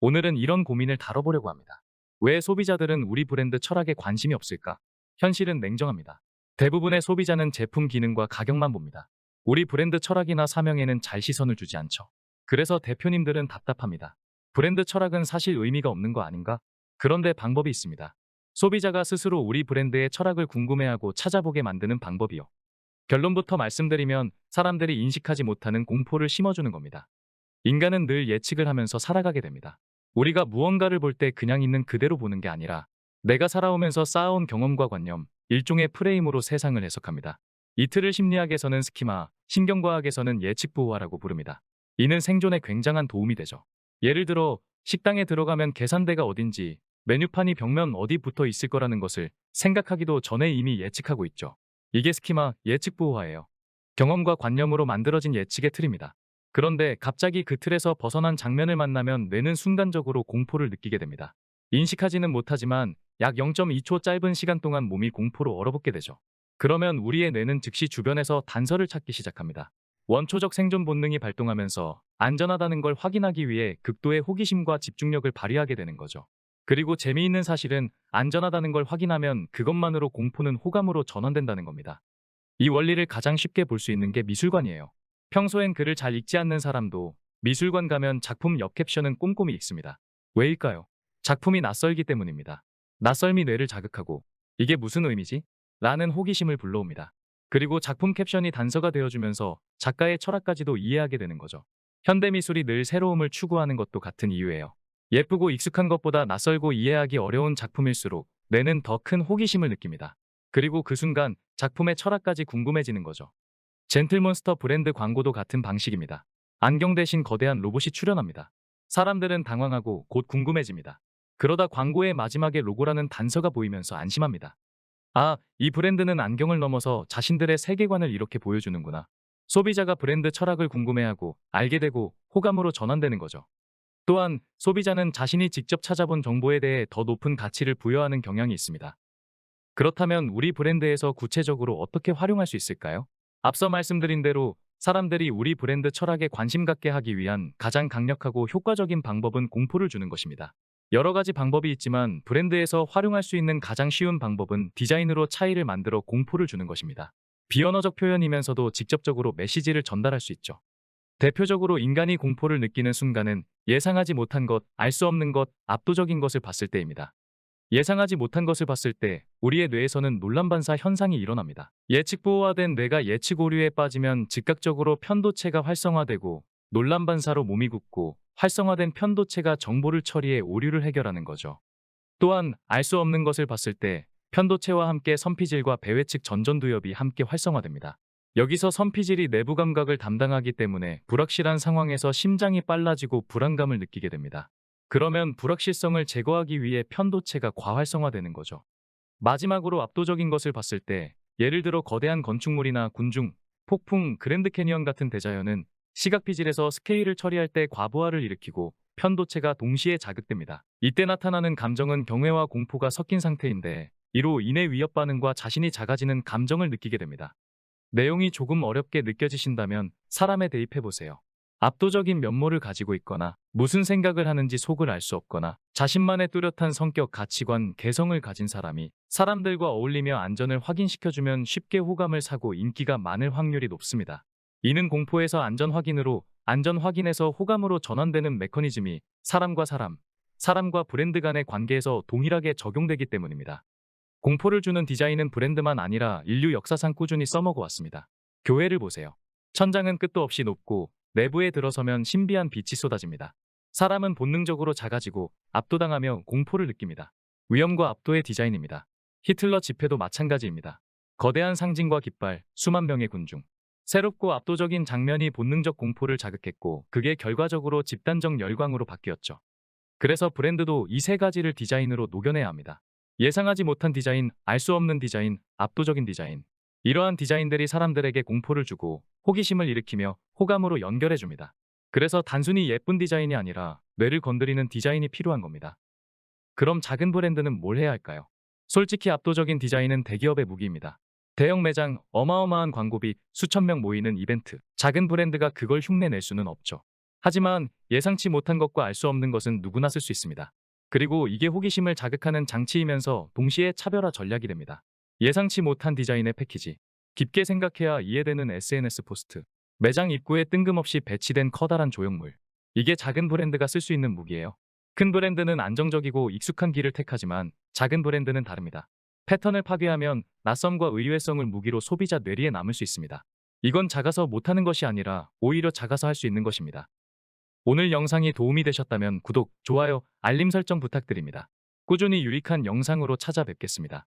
오늘은 이런 고민을 다뤄보려고 합니다. 왜 소비자들은 우리 브랜드 철학에 관심이 없을까? 현실은 냉정합니다. 대부분의 소비자는 제품 기능과 가격만 봅니다. 우리 브랜드 철학이나 사명에는 잘 시선을 주지 않죠. 그래서 대표님들은 답답합니다. 브랜드 철학은 사실 의미가 없는 거 아닌가? 그런데 방법이 있습니다. 소비자가 스스로 우리 브랜드의 철학을 궁금해하고 찾아보게 만드는 방법이요. 결론부터 말씀드리면 사람들이 인식하지 못하는 공포를 심어주는 겁니다. 인간은 늘 예측을 하면서 살아가게 됩니다. 우리가 무언가를 볼 때 그냥 있는 그대로 보는 게 아니라 내가 살아오면서 쌓아온 경험과 관념, 일종의 프레임으로 세상을 해석합니다. 이틀을 심리학에서는 스키마, 신경과학에서는 예측 부호화라고 부릅니다. 이는 생존에 굉장한 도움이 되죠. 예를 들어 식당에 들어가면 계산대가 어딘지, 메뉴판이 벽면 어디 붙어 있을 거라는 것을 생각하기도 전에 이미 예측하고 있죠. 이게 스키마, 예측 부호화예요. 경험과 관념으로 만들어진 예측의 틀입니다. 그런데 갑자기 그 틀에서 벗어난 장면을 만나면 뇌는 순간적으로 공포를 느끼게 됩니다. 인식하지는 못하지만 약 0.2초 짧은 시간 동안 몸이 공포로 얼어붙게 되죠. 그러면 우리의 뇌는 즉시 주변에서 단서를 찾기 시작합니다. 원초적 생존 본능이 발동하면서 안전하다는 걸 확인하기 위해 극도의 호기심과 집중력을 발휘하게 되는 거죠. 그리고 재미있는 사실은 안전하다는 걸 확인하면 그것만으로 공포는 호감으로 전환된다는 겁니다. 이 원리를 가장 쉽게 볼 수 있는 게 미술관이에요. 평소엔 글을 잘 읽지 않는 사람도 미술관 가면 작품 옆 캡션은 꼼꼼히 읽습니다. 왜일까요? 작품이 낯설기 때문입니다. 낯설미 뇌를 자극하고 이게 무슨 의미지? 라는 호기심을 불러옵니다. 그리고 작품 캡션이 단서가 되어주면서 작가의 철학까지도 이해하게 되는 거죠. 현대미술이 늘 새로움을 추구하는 것도 같은 이유예요. 예쁘고 익숙한 것보다 낯설고 이해하기 어려운 작품일수록 뇌는 더 큰 호기심을 느낍니다. 그리고 그 순간 작품의 철학까지 궁금해지는 거죠. 젠틀몬스터 브랜드 광고도 같은 방식입니다. 안경 대신 거대한 로봇이 출연합니다. 사람들은 당황하고 곧 궁금해집니다. 그러다 광고의 마지막에 로고라는 단서가 보이면서 안심합니다. 아, 이 브랜드는 안경을 넘어서 자신들의 세계관을 이렇게 보여주는구나. 소비자가 브랜드 철학을 궁금해하고 알게 되고 호감으로 전환되는 거죠. 또한 소비자는 자신이 직접 찾아본 정보에 대해 더 높은 가치를 부여하는 경향이 있습니다. 그렇다면 우리 브랜드에서 구체적으로 어떻게 활용할 수 있을까요? 앞서 말씀드린 대로 사람들이 우리 브랜드 철학에 관심 갖게 하기 위한 가장 강력하고 효과적인 방법은 공포를 주는 것입니다. 여러 가지 방법이 있지만 브랜드에서 활용할 수 있는 가장 쉬운 방법은 디자인으로 차이를 만들어 공포를 주는 것입니다. 비언어적 표현이면서도 직접적으로 메시지를 전달할 수 있죠. 대표적으로 인간이 공포를 느끼는 순간은 예상하지 못한 것, 알 수 없는 것, 압도적인 것을 봤을 때입니다. 예상하지 못한 것을 봤을 때 우리의 뇌에서는 논란반사 현상이 일어납니다. 예측 보호화된 뇌가 예측 오류에 빠지면 즉각적으로 편도체가 활성화되고 논란반사로 몸이 굳고 활성화된 편도체가 정보를 처리해 오류를 해결하는 거죠. 또한 알 수 없는 것을 봤을 때 편도체와 함께 선피질과 배회측 전전두엽이 함께 활성화됩니다. 여기서 선피질이 내부 감각을 담당하기 때문에 불확실한 상황에서 심장이 빨라지고 불안감을 느끼게 됩니다. 그러면 불확실성을 제거하기 위해 편도체가 과활성화되는 거죠. 마지막으로 압도적인 것을 봤을 때, 예를 들어 거대한 건축물이나 군중, 폭풍, 그랜드 캐니언 같은 대자연은 시각 피질에서 스케일을 처리할 때 과부하를 일으키고 편도체가 동시에 자극됩니다. 이때 나타나는 감정은 경외와 공포가 섞인 상태인데, 이로 인해 위협 반응과 자신이 작아지는 감정을 느끼게 됩니다. 내용이 조금 어렵게 느껴지신다면 사람에 대입해 보세요. 압도적인 면모를 가지고 있거나 무슨 생각을 하는지 속을 알 수 없거나 자신만의 뚜렷한 성격, 가치관, 개성을 가진 사람이 사람들과 어울리며 안전을 확인시켜주면 쉽게 호감을 사고 인기가 많을 확률이 높습니다. 이는 공포에서 안전 확인으로, 안전 확인에서 호감으로 전환되는 메커니즘이 사람과 사람, 사람과 브랜드 간의 관계에서 동일하게 적용되기 때문입니다. 공포를 주는 디자인은 브랜드만 아니라 인류 역사상 꾸준히 써먹어 왔습니다. 교회를 보세요. 천장은 끝도 없이 높고 내부에 들어서면 신비한 빛이 쏟아집니다. 사람은 본능적으로 작아지고 압도당하며 공포를 느낍니다. 위험과 압도의 디자인입니다. 히틀러 집회도 마찬가지입니다. 거대한 상징과 깃발, 수만 명의 군중. 새롭고 압도적인 장면이 본능적 공포를 자극했고 그게 결과적으로 집단적 열광으로 바뀌었죠. 그래서 브랜드도 이 세 가지를 디자인으로 녹여내야 합니다. 예상하지 못한 디자인, 알 수 없는 디자인, 압도적인 디자인. 이러한 디자인들이 사람들에게 공포를 주고 호기심을 일으키며 호감으로 연결해줍니다. 그래서 단순히 예쁜 디자인이 아니라 뇌를 건드리는 디자인이 필요한 겁니다. 그럼 작은 브랜드는 뭘 해야 할까요? 솔직히 압도적인 디자인은 대기업의 무기입니다. 대형 매장, 어마어마한 광고비, 수천 명 모이는 이벤트. 작은 브랜드가 그걸 흉내낼 수는 없죠. 하지만 예상치 못한 것과 알 수 없는 것은 누구나 쓸 수 있습니다. 그리고 이게 호기심을 자극하는 장치이면서 동시에 차별화 전략이 됩니다. 예상치 못한 디자인의 패키지. 깊게 생각해야 이해되는 SNS 포스트. 매장 입구에 뜬금없이 배치된 커다란 조형물. 이게 작은 브랜드가 쓸 수 있는 무기예요. 큰 브랜드는 안정적이고 익숙한 길을 택하지만 작은 브랜드는 다릅니다. 패턴을 파괴하면 낯섦과 의외성을 무기로 소비자 뇌리에 남을 수 있습니다. 이건 작아서 못하는 것이 아니라 오히려 작아서 할 수 있는 것입니다. 오늘 영상이 도움이 되셨다면 구독, 좋아요, 알림 설정 부탁드립니다. 꾸준히 유익한 영상으로 찾아뵙겠습니다.